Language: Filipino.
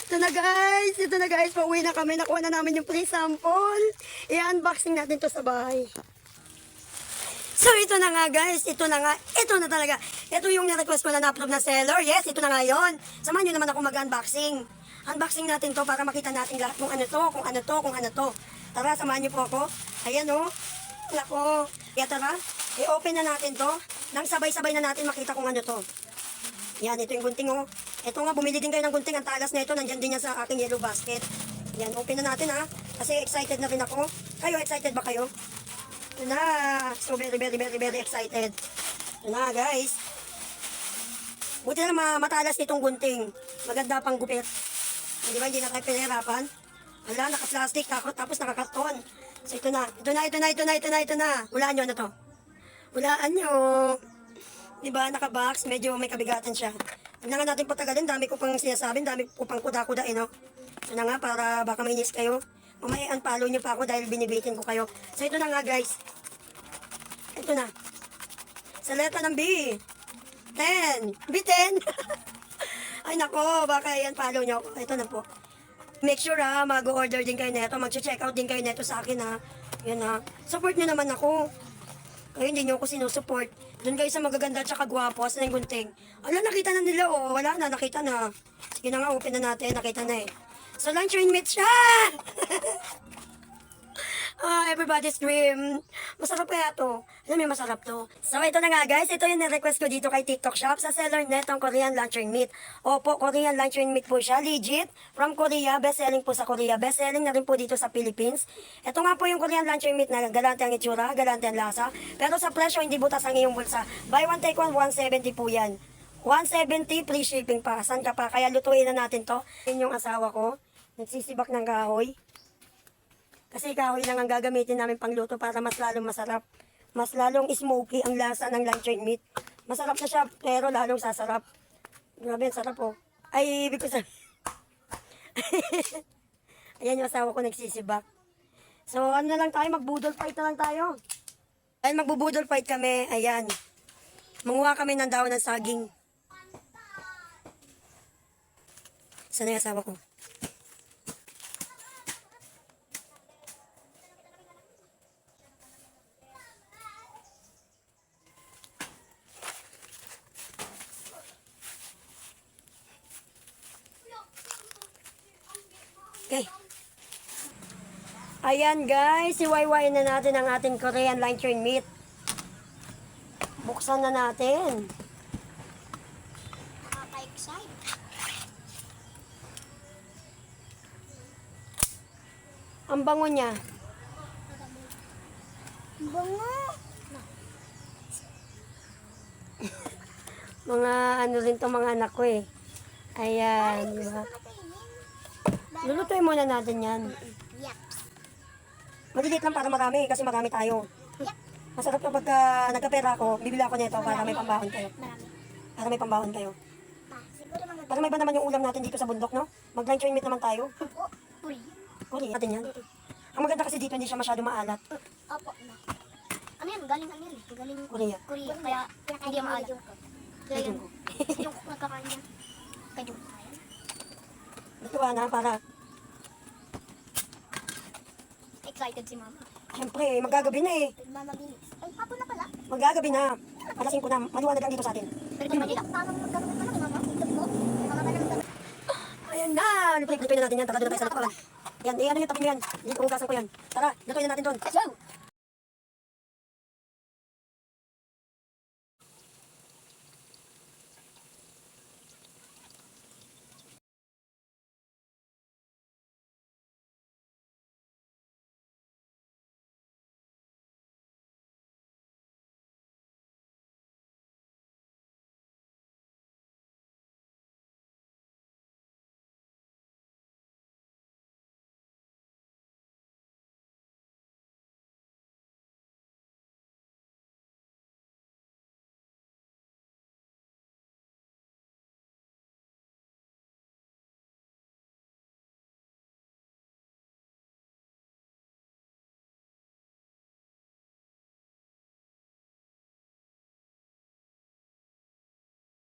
Ito na guys, pauwi na kami. Nakuha na namin yung free sample. I-unboxing natin to sa bahay. So ito na nga guys, ito na talaga. Ito yung na-request ko na na-upload na seller. Yes, ito na nga yun. Samahan nyo naman ako mag-unboxing. Unboxing natin to para makita natin lahat kung ano to. Tara, samahan nyo po ako. Ayan o. Nako. Kaya tara, i-open na natin to. Nang sabay-sabay na natin makita kung ano to. Yan, ito yung gunting o. Ito nga, bumili din kayo ng gunting. Ang talas na ito, nandyan din yan sa aking yellow basket. Yan, open na natin ha. Kasi excited na rin ako. Kayo, excited ba kayo? Ito na. So, very excited. Ito na, guys. Buti na matalas nitong gunting. Maganda pang gupit. Hindi ba, hindi na tayo pinahirapan? Wala, naka-plastic, tapos naka-karton. So, ito na. Hulaan nyo, ano to? Hulaan nyo. Diba, naka-box, medyo may kabigatan siya. Huwag na nga natin patagalin, dami ko pang sinasabi, dami ko pang kuda-kuda, no? Ito na nga, para baka mainis kayo. Mamaya unfollow nyo pa ako dahil binibitin ko kayo. So, ito na nga, guys. Ito na. Sa letra ng B. 10. B10. Ay, nako, baka i-unfollow nyo ako. Ito na po. Make sure mag-order din kayo neto, mag-check out din kayo neto sa akin, ha. Yan, ha. Support nyo naman ako. Kayo hindi nyo ako sinusupport. Doon kayo sa magaganda at saka gwapo. Asan yung gunting? Ala, nakita na nila, oh. Wala na, nakita na. Sige na nga, open na natin. Nakita na eh. So, lunch and meat siya! Everybody's dream. Masarap kaya to. Alam mo, masarap to. So, ito na nga guys. Ito yung na-request ko dito kay TikTok Shop sa seller netong Korean luncheon meat. Opo, Korean luncheon meat po siya. Legit. From Korea. Best-selling po sa Korea. Best-selling na rin po dito sa Philippines. Ito nga po yung Korean luncheon meat na galante ang itsura, galante ang lasa. Pero sa presyo, hindi butas ang iyong bulsa. Buy one, take one, 170 po yan. 170, free shipping pa. Saan ka pa? Kaya lutuin na natin to. Yun yung asawa ko. Nagsisibak ng kahoy. Kasi kahoy lang ang gagamitin namin pangluto para mas lalong masarap. Mas lalong smoky ang lasa ng luncheon meat. Masarap na siya, pero lalong sasarap. Grabe, ang sarap po. Ay, ibig ko sabihin. Ayan yung asawa ko nagsisibak. So, ano na lang tayo, magbudol fight na lang tayo. Ay, magbubudol fight kami, ayan. Manguha kami ng daon ng saging. Sana yung asawa ko. Okay. Ayan guys, iwayway na natin ang ating Korean luncheon meat. Buksan na natin. Nakaka-excite. Ang bango niya. Bango. Mga ano rin to mga anak ko eh. Ayan, di ba? Lulutuin muna natin yan. Yaps. Maliliit lang para marami kasi marami tayo. Yap. Masarap kapag nagkapera ako, bibili ako nito para may pambahon kayo. Marami. Para may pambahon kayo. Siguro mga Para may iba naman yung ulam natin dito sa bundok, no? Mag-luncheon meat naman tayo. puri. Kuri natin yan. Ang maganda kasi dito hindi siya masyado maalat. Opo. Ano yan? Galing ano yan? Galing Korea. Korea. Kaya hindi maalat. Kaya Medyo yun. Yung nagkakain niya. Kaya yung Ito na para, excited si mama. syempre, magagabi na eh. Mama bilis. Ay, hapon na pala. Magagabi na. Alasin ko na. Maliwanag lang dito sa atin. Pero di Manila. Parang magkakaroon pa lang ni mama. Ito po. Mama pa lang. Ayan na! Lutuin na natin yan. Tara, doon na tayo sa lutuan. Yan, ano yung tabi mo yan? Hindi ko hugasan ko yan. Tara, lutuin na natin doon. Let's go!